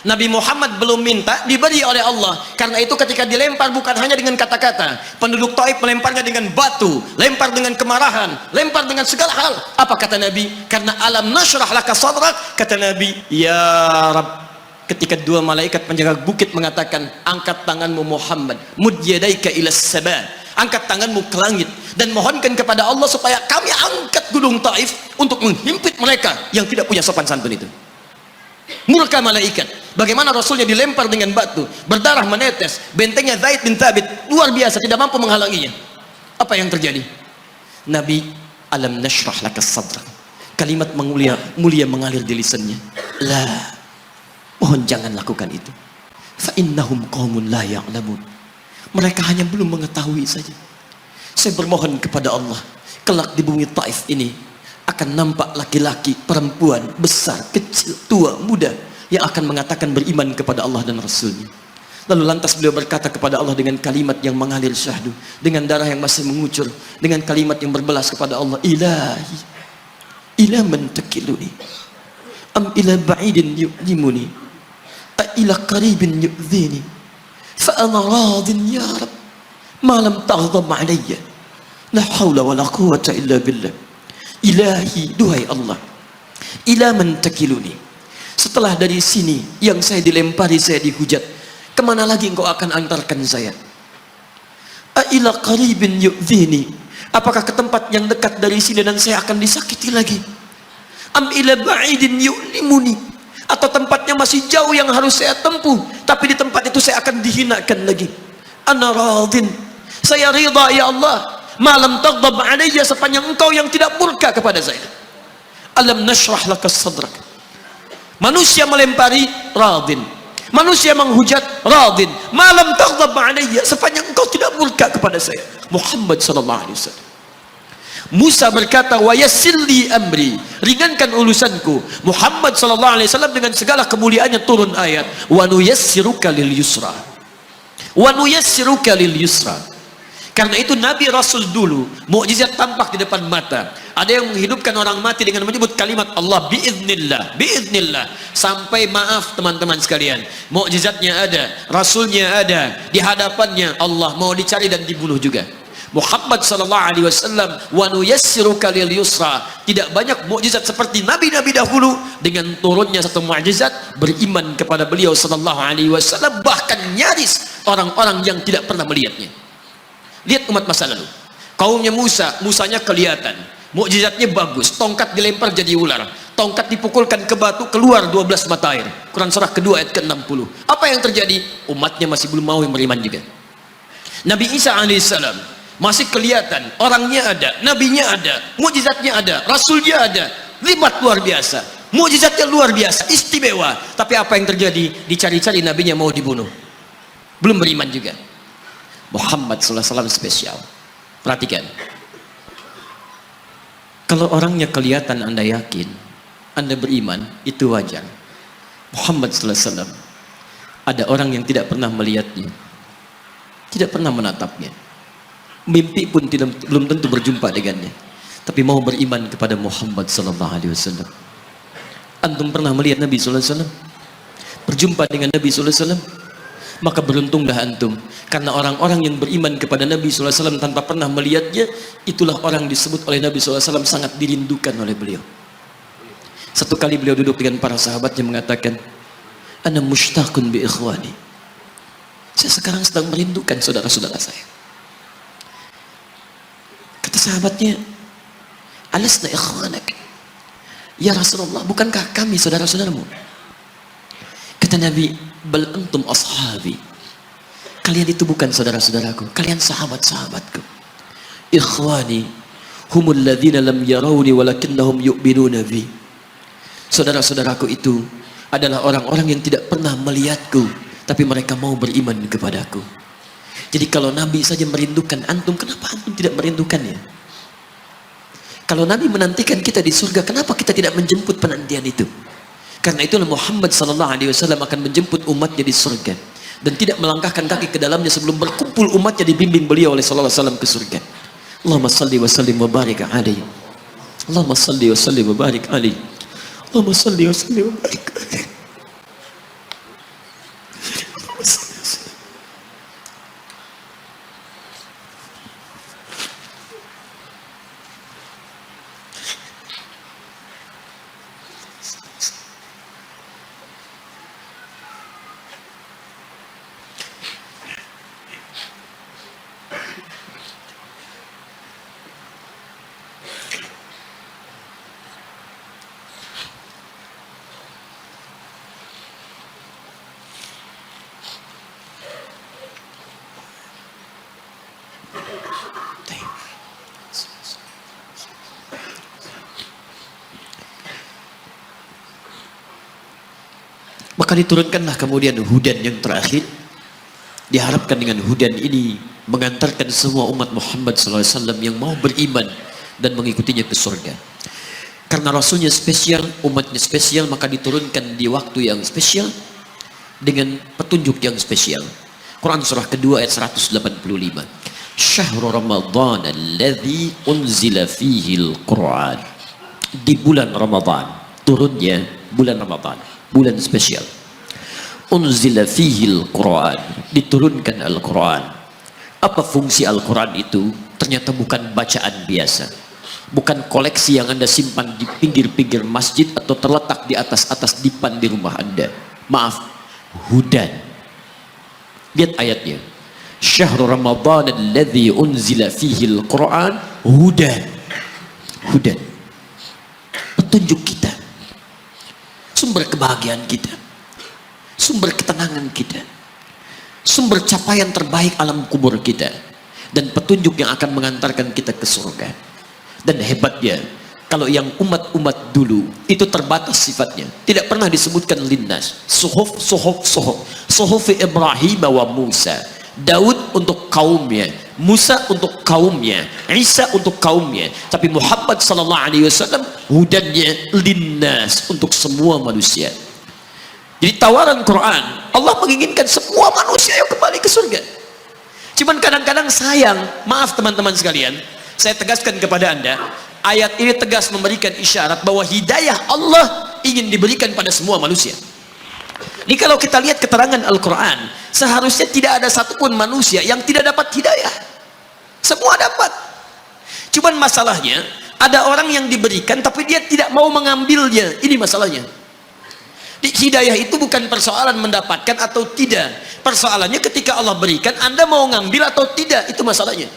Nabi Muhammad belum minta, diberi oleh Allah. Karena itu ketika dilempar bukan hanya dengan kata-kata. Penduduk Taif melemparnya dengan batu, lempar dengan kemarahan, lempar dengan segala hal. Apa kata Nabi? Karena alam nashrah laka sadrak, kata Nabi, ya Rabb. Ketika dua malaikat penjaga bukit mengatakan, angkat tanganmu Muhammad, mud yadaika ila sama, angkat tanganmu ke langit dan mohonkan kepada Allah supaya kami angkat gunung Taif untuk menghimpit mereka yang tidak punya sopan santun itu. Murka malaikat. Bagaimana Rasulnya dilempar dengan batu, berdarah menetes, bentengnya Zaid bin Thabit luar biasa, tidak mampu menghalanginya. Apa yang terjadi? Nabi, alam nashrah laka sadrak, kalimat mulia mengalir di lisannya. La, mohon jangan lakukan itu. Fa innahum qaumun la ya'lamun, mereka hanya belum mengetahui saja. Saya bermohon kepada Allah, kelak di bumi Taif ini akan nampak laki-laki, perempuan, besar, kecil, tua, muda yang akan mengatakan beriman kepada Allah dan Rasulnya. Lalu lantas beliau berkata kepada Allah dengan kalimat yang mengalir syahdu, dengan darah yang masih mengucur, dengan kalimat yang berbelas kepada Allah, Ilahi, ila man takiluni, am ila ba'idin yu'limuni, a ila qaribin yu'zini, fa ana radin ya Rab, ma lam taghdab alayya, la hawla wa la quwwata illa billah. Ilahi, duhai Allah, ila man takiluni, setelah dari sini yang saya dilempari, saya dihujat, kemana lagi engkau akan antarkan saya? Ila qaribin yu'zini, apakah ke tempat yang dekat dari sini dan saya akan disakiti lagi? Am ila ba'idin yu'limuni, atau tempatnya masih jauh yang harus saya tempuh, tapi di tempat itu saya akan dihinakan lagi. Ana radin, saya ridha ya Allah, malam taghdab alayya, sepanjang engkau yang tidak murka kepada saya. Alam nashrah laka sadrak, manusia melempari, radin. Manusia menghujat, radin. Malam taghdab alayya, sepanjang engkau tidak murka kepada saya. Muhammad sallallahu alaihi wasallam. Musa berkata, wa yassir li amri, ringankan urusanku. Muhammad sallallahu alaihi wasallam dengan segala kemuliaannya turun ayat, wa nuyassiruka lil yusra, wa nuyassiruka lil yusra. Karena itu Nabi Rasul dulu mukjizat tampak di depan mata. Ada yang menghidupkan orang mati dengan menyebut kalimat Allah, biiznillah, biiznillah. Sampai maaf teman-teman sekalian, mukjizatnya ada, Rasulnya ada, di hadapannya Allah mau dicari dan dibunuh juga. Muhammad sallallahu alaihi wasallam, wa nuyassiruka lil yusra. Tidak banyak mukjizat seperti nabi-nabi dahulu dengan turunnya satu mukjizat, beriman kepada beliau sallallahu alaihi wasallam, bahkan nyaris orang-orang yang tidak pernah melihatnya. Lihat umat masa lalu, kaumnya Musa, Musanya kelihatan, mukjizatnya bagus, tongkat dilempar jadi ular, tongkat dipukulkan ke batu, keluar 12 mata air. Quran surah kedua ayat ke-60. Apa yang terjadi? Umatnya masih belum mau beriman juga. Nabi Isa alaihissalam masih kelihatan, orangnya ada, nabinya ada, mukjizatnya ada, rasulnya ada, libat luar biasa, mukjizatnya luar biasa, istimewa. Tapi apa yang terjadi? Dicari-cari nabinya mau dibunuh, belum beriman juga. Muhammad sallallahu alaihi wasallam spesial. Perhatikan, kalau orangnya kelihatan Anda yakin, Anda beriman, itu wajar. Muhammad sallallahu alaihi wasallam, ada orang yang tidak pernah melihatnya, tidak pernah menatapnya, mimpi pun belum tentu berjumpa dengannya, tapi mau beriman kepada Muhammad sallallahu alaihi wasallam. Antum pernah melihat Nabi sallallahu alaihi wasallam? Berjumpa dengan Nabi sallallahu alaihi wasallam? Maka beruntunglah antum, karena orang-orang yang beriman kepada Nabi sallallahu alaihi wasallam tanpa pernah melihatnya, itulah orang disebut oleh Nabi sallallahu alaihi wasallam sangat dirindukan oleh beliau. Satu kali beliau duduk dengan para sahabatnya mengatakan, ana mushtaqun bi ikhwani, saya sekarang sedang merindukan saudara-saudara saya. Kata sahabatnya, alasna ikhwanak ya Rasulullah, bukankah kami saudara-saudaramu? Kata Nabi, bal antum ashabi, kalian itu bukan saudara-saudaraku, kalian sahabat-sahabatku. Ikhwani humul ladzina lam yarawni walakinnahum yu'minuna bi, saudara-saudaraku itu adalah orang-orang yang tidak pernah melihatku, tapi mereka mau beriman kepadaku. Jadi kalau Nabi saja merindukan antum, kenapa antum tidak merindukannya? Kalau Nabi menantikan kita di surga, kenapa kita tidak menjemput penantian itu? Karena itulah Muhammad sallallahu alaihi wasallam akan menjemput umatnya di surga dan tidak melangkahkan kaki ke dalamnya sebelum berkumpul umatnya dibimbing beliau oleh sallallahu alaihi wasallam ke surga. Allahumma salli wa sallim wa barik alaihi. Allahumma salli wa sallim wa barik alaihi. Allahumma salli wa sallim wa barik alaihi. Maka diturunkanlah kemudian hudan yang terakhir. Diharapkan dengan hudan ini mengantarkan semua umat Muhammad SAW yang mau beriman dan mengikutinya ke surga. Karena Rasulnya spesial, umatnya spesial, maka diturunkan di waktu yang spesial dengan petunjuk yang spesial. Quran surah kedua ayat 185. Syahrul Ramadan alladzi unzila fihi al-Quran. Di bulan Ramadan turunnya bulan Ramadan, bulan spesial. Unzila fihi al-Quran, diturunkan Al-Quran. Apa fungsi Al-Quran itu? Ternyata bukan bacaan biasa, bukan koleksi yang Anda simpan di pinggir-pinggir masjid atau terletak di atas-atas dipan di rumah Anda. Maaf, hudan. Lihat ayatnya. Syahrul Ramadan alladzi unzila fihi al-Quran hudan. Hudan. Petunjuk kita. Sumber kebahagiaan kita. Sumber ketenangan kita. Sumber capaian terbaik alam kubur kita. Dan petunjuk yang akan mengantarkan kita ke surga. Dan hebatnya, kalau yang umat-umat dulu itu terbatas sifatnya, tidak pernah disebutkan linnas. Suhuf Ibrahim wa Musa. Daud untuk kaumnya, Musa untuk kaumnya, Isa untuk kaumnya. Tapi Muhammad SAW hudannya linnas, untuk semua manusia. Jadi tawaran Quran, Allah menginginkan semua manusia yang kembali ke surga. Cuman kadang-kadang sayang, maaf teman-teman sekalian, saya tegaskan kepada Anda, ayat ini tegas memberikan isyarat bahwa hidayah Allah ingin diberikan pada semua manusia. Ini kalau kita lihat keterangan Al-Quran, seharusnya tidak ada satupun manusia yang tidak dapat hidayah. Semua dapat. Cuman masalahnya, ada orang yang diberikan tapi dia tidak mau mengambilnya. Ini masalahnya. Hidayah itu bukan persoalan mendapatkan atau tidak. Persoalannya ketika Allah berikan, Anda mau ngambil atau tidak. Itu masalahnya.